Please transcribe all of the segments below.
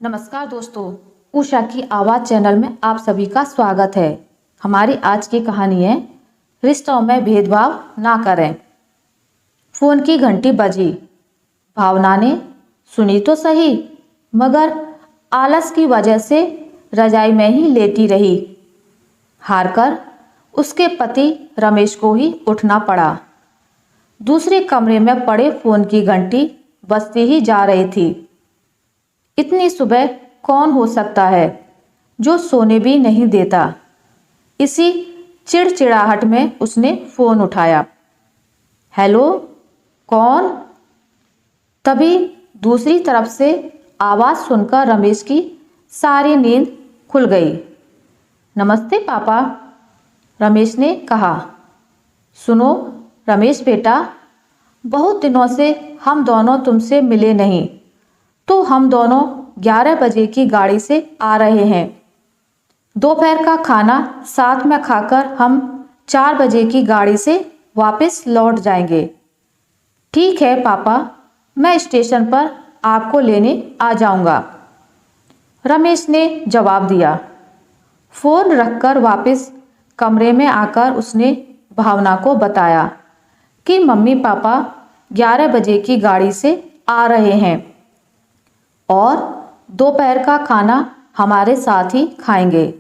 नमस्कार दोस्तों, उषा की आवाज़ चैनल में आप सभी का स्वागत है। हमारी आज की कहानी है रिश्तों में भेदभाव ना करें। फ़ोन की घंटी बजी। भावना ने सुनी तो सही, मगर आलस की वजह से रजाई में ही लेटी रही। हारकर उसके पति रमेश को ही उठना पड़ा। दूसरे कमरे में पड़े फ़ोन की घंटी बजती ही जा रही थी। इतनी सुबह कौन हो सकता है जो सोने भी नहीं देता। इसी चिड़चिड़ाहट में उसने फोन उठाया। हेलो, कौन? तभी दूसरी तरफ से आवाज सुनकर रमेश की सारी नींद खुल गई। नमस्ते पापा, रमेश ने कहा। सुनो रमेश बेटा, बहुत दिनों से हम दोनों तुमसे मिले नहीं, तो हम दोनों 11 बजे की गाड़ी से आ रहे हैं। दोपहर का खाना साथ में खाकर हम 4 बजे की गाड़ी से वापस लौट जाएंगे। ठीक है पापा, मैं स्टेशन पर आपको लेने आ जाऊंगा, रमेश ने जवाब दिया। फोन रखकर वापस कमरे में आकर उसने भावना को बताया कि मम्मी पापा 11 बजे की गाड़ी से आ रहे हैं और दोपहर का खाना हमारे साथ ही खाएंगे।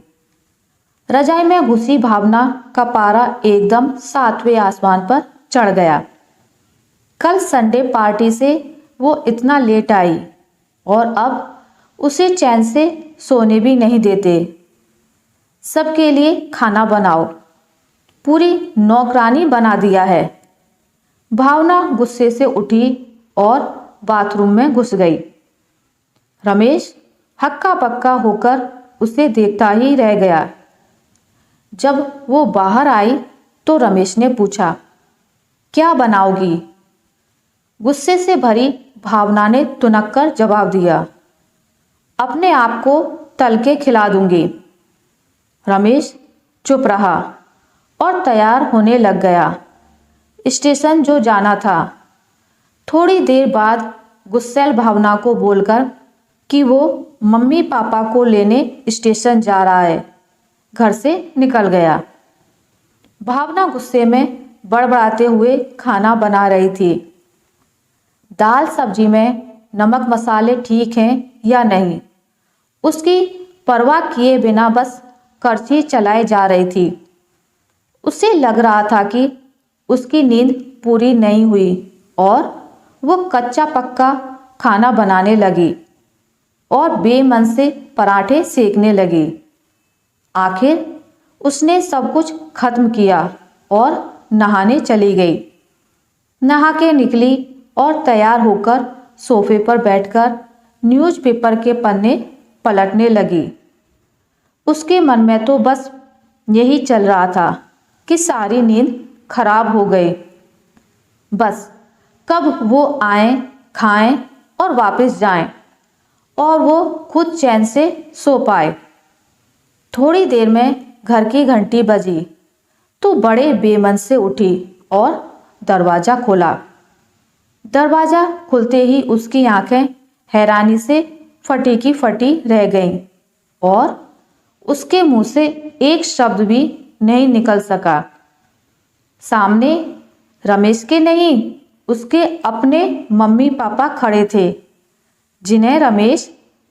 रजाई में घुसी भावना का पारा एकदम 7वें आसमान पर चढ़ गया। कल संडे पार्टी से वो इतना लेट आई और अब उसे चैन से सोने भी नहीं देते। सबके लिए खाना बनाओ, पूरी नौकरानी बना दिया है। भावना गुस्से से उठी और बाथरूम में घुस गई। रमेश हक्का पक्का होकर उसे देखता ही रह गया। जब वो बाहर आई तो रमेश ने पूछा, क्या बनाओगी? गुस्से से भरी भावना ने तुनक कर जवाब दिया, अपने आप को तल के खिला दूंगी। रमेश चुप रहा और तैयार होने लग गया। स्टेशन जो जाना था। थोड़ी देर बाद गुस्सैल भावना को बोलकर कि वो मम्मी पापा को लेने स्टेशन जा रहा है, घर से निकल गया। भावना गुस्से में बड़बड़ाते हुए खाना बना रही थी। दाल सब्जी में नमक मसाले ठीक हैं या नहीं, उसकी परवाह किए बिना बस करछी चलाए जा रही थी। उसे लग रहा था कि उसकी नींद पूरी नहीं हुई और वो कच्चा पक्का खाना बनाने लगी और बेमन से पराठे सेकने लगी। आखिर उसने सब कुछ खत्म किया और नहाने चली गई। नहा के निकली और तैयार होकर सोफे पर बैठकर न्यूज़पेपर के पन्ने पलटने लगी। उसके मन में तो बस यही चल रहा था कि सारी नींद खराब हो गई। बस कब वो आए, खाएं और वापस जाएं और वो खुद चैन से सो पाए। थोड़ी देर में घर की घंटी बजी तो बड़े बेमन से उठी और दरवाज़ा खोला। दरवाज़ा खुलते ही उसकी आंखें हैरानी से फटी की फटी रह गईं और उसके मुंह से एक शब्द भी नहीं निकल सका। सामने रमेश के नहीं, उसके अपने मम्मी पापा खड़े थे, जिन्हें रमेश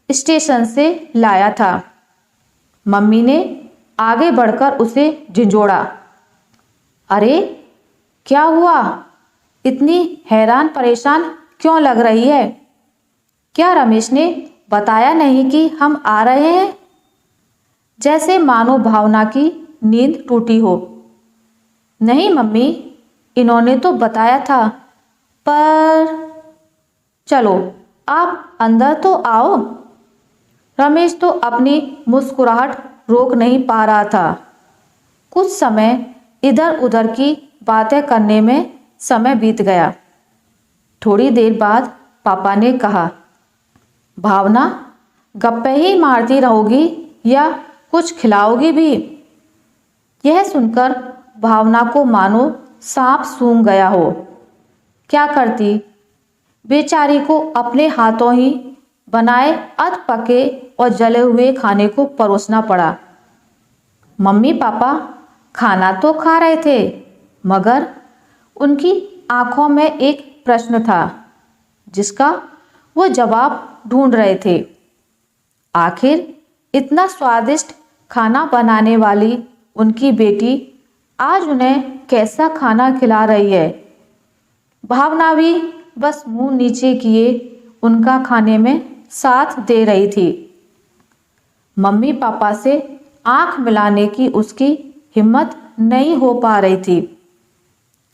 स्टेशन से लाया था। मम्मी ने आगे बढ़कर उसे झिंझोड़ा। अरे क्या हुआ? इतनी हैरान परेशान क्यों लग रही है? क्या रमेश ने बताया नहीं कि हम आ रहे हैं? जैसे मानो भावना की नींद टूटी हो। नहीं मम्मी, इन्होंने तो बताया था, पर चलो आप अंदर तो आओ। रमेश तो अपनी मुस्कुराहट रोक नहीं पा रहा था। कुछ समय इधर उधर की बातें करने में समय बीत गया। थोड़ी देर बाद पापा ने कहा, भावना गप्पे ही मारती रहोगी या कुछ खिलाओगी भी? यह सुनकर भावना को मानो सांप सूंघ गया हो। क्या करती? बेचारी को अपने हाथों ही बनाए अध पके और जले हुए खाने को परोसना पड़ा। मम्मी पापा खाना तो खा रहे थे, मगर उनकी आंखों में एक प्रश्न था जिसका वो जवाब ढूंढ रहे थे। आखिर इतना स्वादिष्ट खाना बनाने वाली उनकी बेटी आज उन्हें कैसा खाना खिला रही है। भावना भी बस मुंह नीचे किए उनका खाने में साथ दे रही थी। मम्मी पापा से आंख मिलाने की उसकी हिम्मत नहीं हो पा रही थी।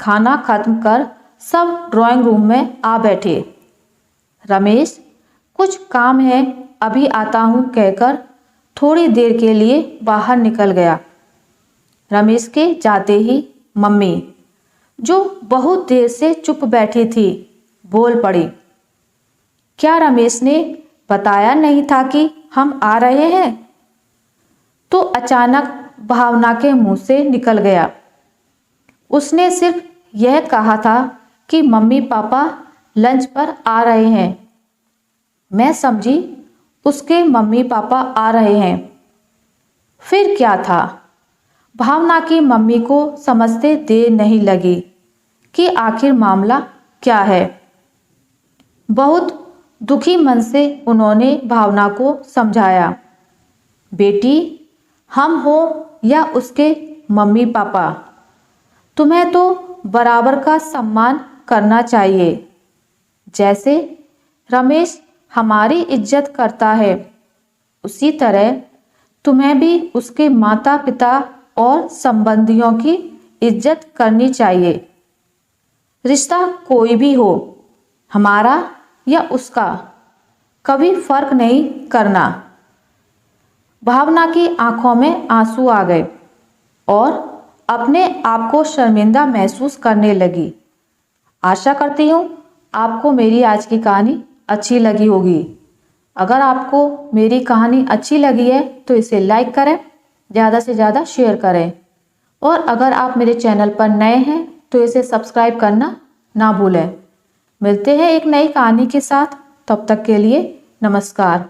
खाना खत्म कर सब ड्राइंग रूम में आ बैठे। रमेश कुछ काम है, अभी आता हूँ कहकर थोड़ी देर के लिए बाहर निकल गया। रमेश के जाते ही मम्मी, जो बहुत देर से चुप बैठी थी, बोल पड़ी, क्या रमेश ने बताया नहीं था कि हम आ रहे हैं? तो अचानक भावना के मुंह से निकल गया, उसने सिर्फ यह कहा था कि मम्मी पापा लंच पर आ रहे हैं। मैं समझी उसके मम्मी पापा आ रहे हैं। फिर क्या था? भावना की मम्मी को समझते देर नहीं लगी कि आखिर मामला क्या है। बहुत दुखी मन से उन्होंने भावना को समझाया, बेटी, हम हो या उसके मम्मी पापा, तुम्हें तो बराबर का सम्मान करना चाहिए। जैसे रमेश हमारी इज्जत करता है, उसी तरह तुम्हें भी उसके माता पिता और संबंधियों की इज्जत करनी चाहिए। रिश्ता कोई भी हो, हमारा या उसका, कभी फर्क नहीं करना। भावना की आंखों में आंसू आ गए और अपने आप को शर्मिंदा महसूस करने लगी। आशा करती हूँ आपको मेरी आज की कहानी अच्छी लगी होगी। अगर आपको मेरी कहानी अच्छी लगी है तो इसे लाइक करें, ज़्यादा से ज़्यादा शेयर करें, और अगर आप मेरे चैनल पर नए हैं तो इसे सब्सक्राइब करना ना भूलें। मिलते हैं एक नई कहानी के साथ, तब तक के लिए नमस्कार।